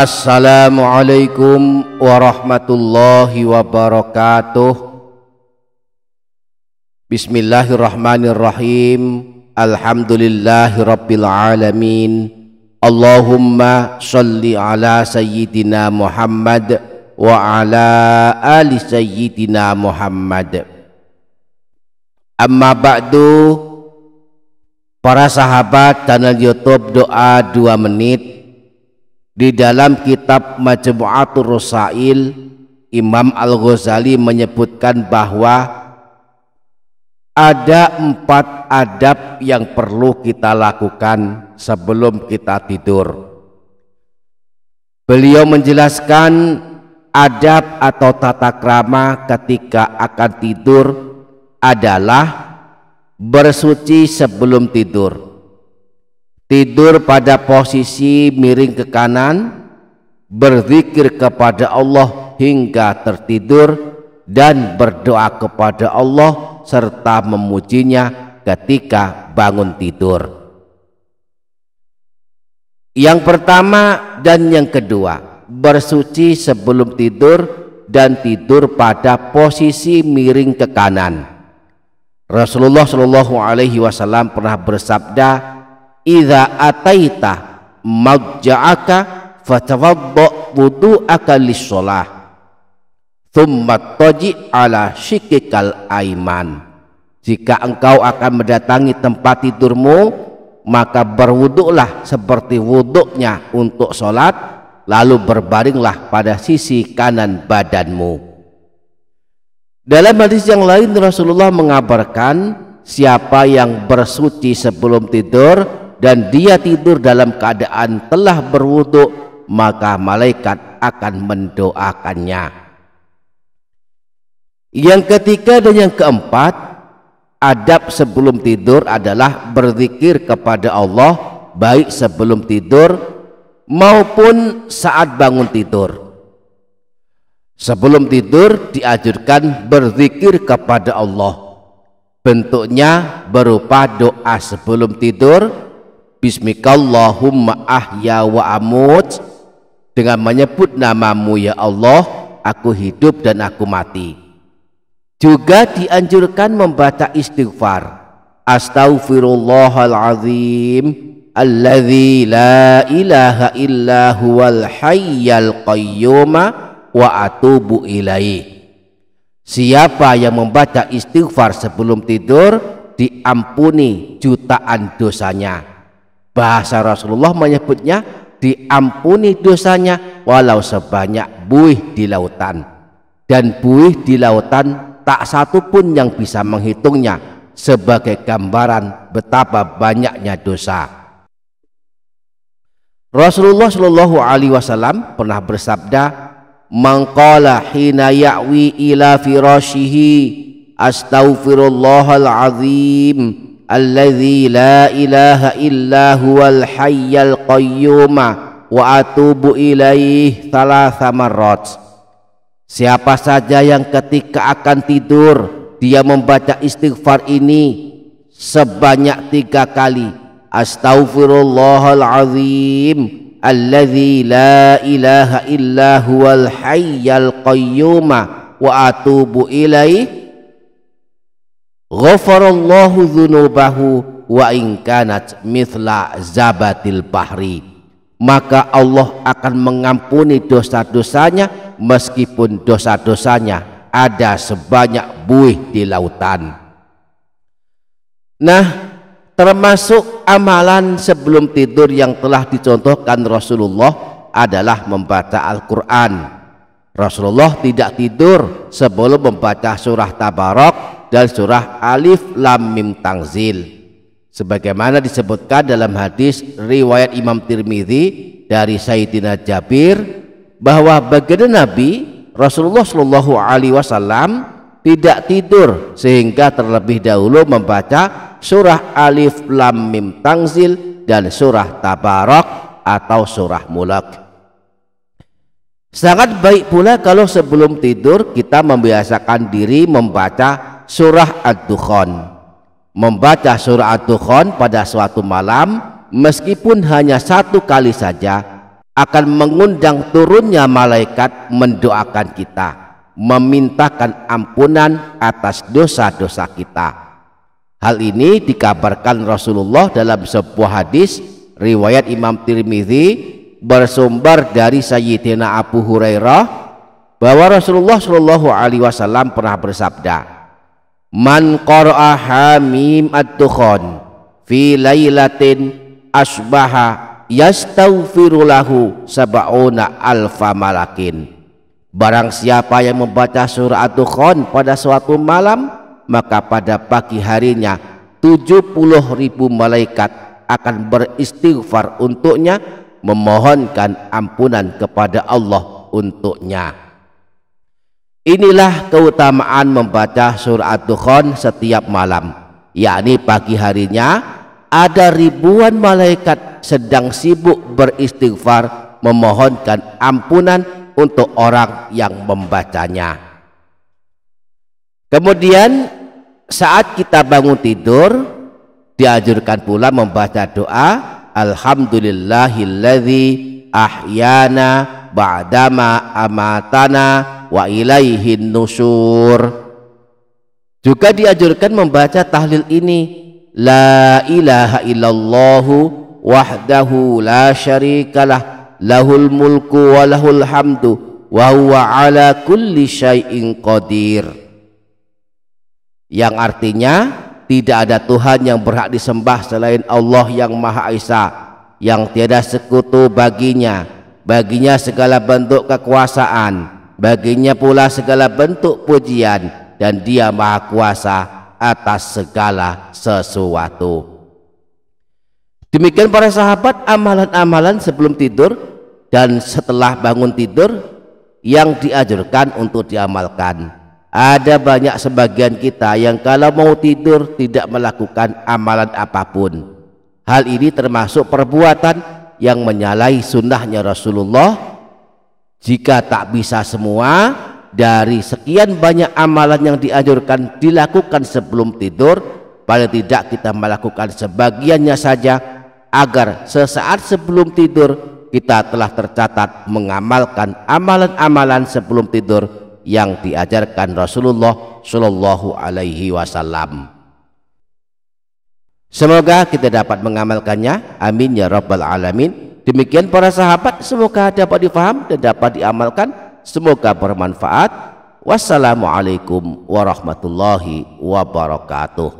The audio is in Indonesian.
Assalamualaikum warahmatullahi wabarakatuh. Bismillahirrahmanirrahim. Alhamdulillahi rabbil alamin. Allahumma sholli ala sayyidina Muhammad wa ala ali sayyidina Muhammad. Amma ba'du. Para sahabat channel YouTube Doa 2 Menit, di dalam kitab Majmu'atur Rasail, Imam Al-Ghazali menyebutkan bahwa ada 4 adab yang perlu kita lakukan sebelum kita tidur. Beliau menjelaskan adab atau tata krama ketika akan tidur adalah bersuci sebelum tidur. Tidur pada posisi miring ke kanan, berzikir kepada Allah hingga tertidur, dan berdoa kepada Allah serta memujinya ketika bangun tidur. Yang pertama dan yang kedua, bersuci sebelum tidur dan tidur pada posisi miring ke kanan. Rasulullah Shallallahu Alaihi Wasallam pernah bersabda, "Idza ataita madja'aka fatawadda wudu'aka lis-shalah, tsumma taji ala shikikal aiman." Jika engkau akan mendatangi tempat tidurmu, maka berwuduklah seperti wuduknya untuk sholat, lalu berbaringlah pada sisi kanan badanmu. Dalam hadis yang lain Rasulullah mengabarkan, siapa yang bersuci sebelum tidur dan dia tidur dalam keadaan telah berwuduk, maka malaikat akan mendoakannya. Yang ketiga dan yang keempat, adab sebelum tidur adalah berzikir kepada Allah baik sebelum tidur maupun saat bangun tidur. Sebelum tidur dianjurkan berzikir kepada Allah. Bentuknya berupa doa sebelum tidur, Bismikallahumma ahya wa amut, dengan menyebut namamu ya Allah, aku hidup dan aku mati. Juga dianjurkan membaca istighfar, Astaghfirullahalazim alladzi la ilaha illa huwal hayyal qayyum wa atubu ilaih. Siapa yang membaca istighfar sebelum tidur diampuni jutaan dosanya. Bahasa Rasulullah menyebutnya diampuni dosanya walau sebanyak buih di lautan. Dan buih di lautan tak satu pun yang bisa menghitungnya, sebagai gambaran betapa banyaknya dosa. Rasulullah Shallallahu Alaihi Wasallam pernah bersabda, "Man qala hina ya'wi ila firashihi astaghfirullahal azim alladzi la ilaha illa huwal hayyal qayyum wa atubu ilaih thalatha marrat." Siapa saja yang ketika akan tidur dia membaca istighfar ini sebanyak 3 kali, Astaghfirullahal azim alladzi la ilaha illa huwal hayyal qayyum wa atubu ilaih, ghafarallahu dzunubahu wa in kanat mithla zabatil bahri. Maka Allah akan mengampuni dosa-dosanya meskipun dosa-dosanya ada sebanyak buih di lautan. Nah, termasuk amalan sebelum tidur yang telah dicontohkan Rasulullah adalah membaca Al-Quran. Rasulullah tidak tidur sebelum membaca surah Tabarak dan surah Alif Lam Mim Tanzil. Sebagaimana disebutkan dalam hadis riwayat Imam Tirmidzi dari Sayyidina Jabir, bahwa baginda Nabi Rasulullah Shallallahu Alaihi Wasallam tidak tidur sehingga terlebih dahulu membaca surah Alif Lam Mim Tanzil dan surah Tabarak atau surah Mulk. Sangat baik pula kalau sebelum tidur kita membiasakan diri membaca surah Ad-Dukhan. Membaca surah Ad-Dukhan pada suatu malam meskipun hanya 1 kali saja akan mengundang turunnya malaikat mendoakan kita, memintakan ampunan atas dosa-dosa kita. Hal ini dikabarkan Rasulullah dalam sebuah hadis riwayat Imam Tirmidzi bersumber dari Sayyidina Abu Hurairah bahwa Rasulullah Shallallahu Alaihi Wasallam pernah bersabda, "Man qara'a hamim ad-dukhan fi lailatin asbaha yastaghfiru lahu sab'una alfa malakin." Barang siapa yang membaca surah ad-dukhan pada suatu malam, maka pada pagi harinya 70.000 malaikat akan beristighfar untuknya, memohonkan ampunan kepada Allah untuknya. Inilah keutamaan membaca surah ad-dukhan setiap malam, yakni pagi harinya ada ribuan malaikat sedang sibuk beristighfar, memohonkan ampunan untuk orang yang membacanya. Kemudian saat kita bangun tidur dianjurkan pula membaca doa alhamdulillahilladzi ahyana ba'dama amatana wa ilaihin nusyur. Juga dianjurkan membaca tahlil ini, la ilaha illallahu wahdahu la syarikalah lahul mulku wa lahul hamdu wa huwa ala kulli syai'in qadir, yang artinya tidak ada Tuhan yang berhak disembah selain Allah yang Maha Esa, yang tiada sekutu baginya, baginya segala bentuk kekuasaan, baginya pula segala bentuk pujian, dan Dia Maha Kuasa atas segala sesuatu. Demikian para sahabat, amalan-amalan sebelum tidur dan setelah bangun tidur yang dianjurkan untuk diamalkan. Ada banyak sebagian kita yang kalau mau tidur tidak melakukan amalan apapun. Hal ini termasuk perbuatan yang menyalahi sunnahnya Rasulullah. Jika tak bisa semua dari sekian banyak amalan yang dianjurkan dilakukan sebelum tidur, paling tidak kita melakukan sebagiannya saja, agar sesaat sebelum tidur kita telah tercatat mengamalkan amalan-amalan sebelum tidur yang diajarkan Rasulullah Shallallahu Alaihi Wasallam. Semoga kita dapat mengamalkannya, amin ya rabbal alamin. Demikian para sahabat, semoga dapat difaham dan dapat diamalkan, semoga bermanfaat. Wassalamualaikum warahmatullahi wabarakatuh.